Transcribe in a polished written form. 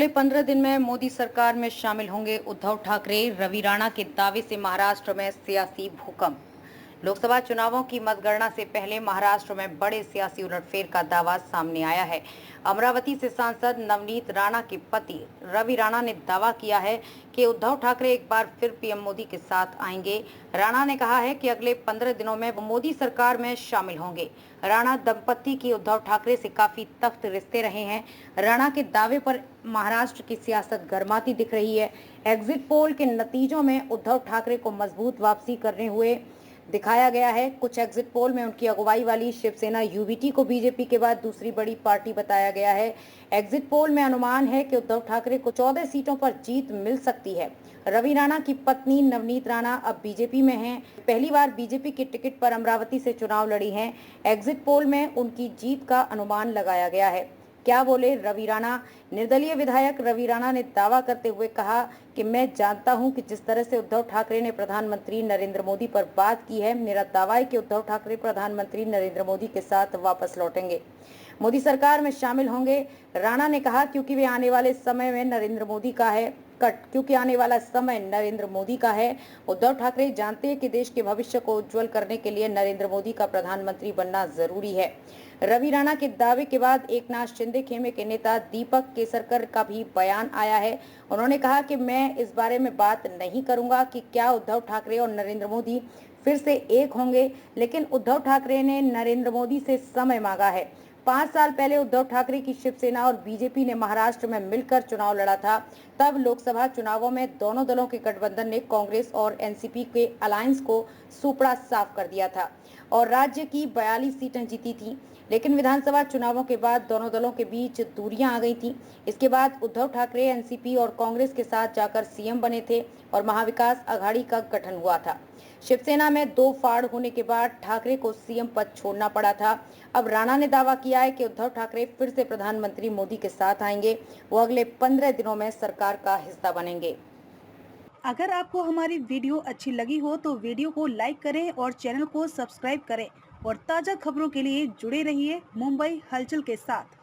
अगले 15 दिन में मोदी सरकार में शामिल होंगे उद्धव ठाकरे। रवि राणा के दावे से महाराष्ट्र में सियासी भूकंप। लोकसभा चुनावों की मतगणना से पहले महाराष्ट्र में बड़े सियासी उलटफेर का दावा सामने आया है। अमरावती से सांसद नवनीत राणा के पति रवि राणा ने दावा किया है कि उद्धव ठाकरे एक बार फिर पीएम मोदी के साथ आएंगे। राणा ने कहा है कि अगले 15 दिनों में वो मोदी सरकार में शामिल होंगे। राणा दंपति की उद्धव ठाकरे से काफी तख्त रिश्ते रहे हैं। राणा के दावे पर महाराष्ट्र की सियासत गर्माती दिख रही है। एग्जिट पोल के नतीजों में उद्धव ठाकरे को मजबूत वापसी करने हुए दिखाया गया है। कुछ एग्जिट पोल में उनकी अगुवाई वाली शिवसेना यूवीटी को बीजेपी के बाद दूसरी बड़ी पार्टी बताया गया है। एग्जिट पोल में अनुमान है कि उद्धव ठाकरे को 14 सीटों पर जीत मिल सकती है। रवि राणा की पत्नी नवनीत राणा अब बीजेपी में हैं। पहली बार बीजेपी के टिकट पर अमरावती से चुनाव लड़ी हैं। एग्जिट पोल में उनकी जीत का अनुमान लगाया गया है। क्या बोले रवि राणा? निर्दलीय विधायक रवि राणा ने दावा करते हुए कहा कि मैं जानता हूं कि जिस तरह से उद्धव ठाकरे ने प्रधानमंत्री नरेंद्र मोदी पर बात की है, मेरा दावा है कि उद्धव ठाकरे प्रधानमंत्री नरेंद्र मोदी के साथ वापस लौटेंगे, मोदी सरकार में शामिल होंगे। राणा ने कहा क्योंकि आने वाले समय नरेंद्र मोदी का है। उद्धव ठाकरे जानते हैं कि देश के भविष्य को उज्जवल करने के लिए नरेंद्र मोदी का प्रधानमंत्री बनना जरूरी है। रवि राणा के दावे के बाद एकनाथ शिंदे खेमे के नेता दीपक केसरकर का भी बयान आया है। उन्होंने कहा कि मैं इस बारे में बात नहीं करूंगा कि क्या उद्धव ठाकरे और नरेंद्र मोदी फिर से एक होंगे, लेकिन उद्धव ठाकरे ने नरेंद्र मोदी से समय मांगा है। 5 साल पहले उद्धव ठाकरे की शिवसेना और बीजेपी ने महाराष्ट्र में मिलकर चुनाव लड़ा था। तब लोकसभा चुनावों में दोनों दलों के गठबंधन ने कांग्रेस और एनसीपी के अलायंस को सुपड़ा साफ कर दिया था और राज्य की 42 सीटें जीती थी। लेकिन विधानसभा चुनावों के बाद दोनों दलों के बीच दूरियां आ गई थी। इसके बाद उद्धव ठाकरे एनसीपी और कांग्रेस के साथ जाकर सीएम बने थे और महाविकास अघाड़ी का गठन हुआ था। शिवसेना में 2 फाड़ होने के बाद ठाकरे को सीएम पद छोड़ना पड़ा था। अब राणा ने दावा किया है कि उद्धव ठाकरे फिर से प्रधानमंत्री मोदी के साथ आएंगे। वो अगले 15 दिनों में सरकार का हिस्सा बनेंगे। अगर आपको हमारी वीडियो अच्छी लगी हो तो वीडियो को लाइक करें और चैनल को सब्सक्राइब करें और ताज़ा खबरों के लिए जुड़े रहिए मुंबई हलचल के साथ।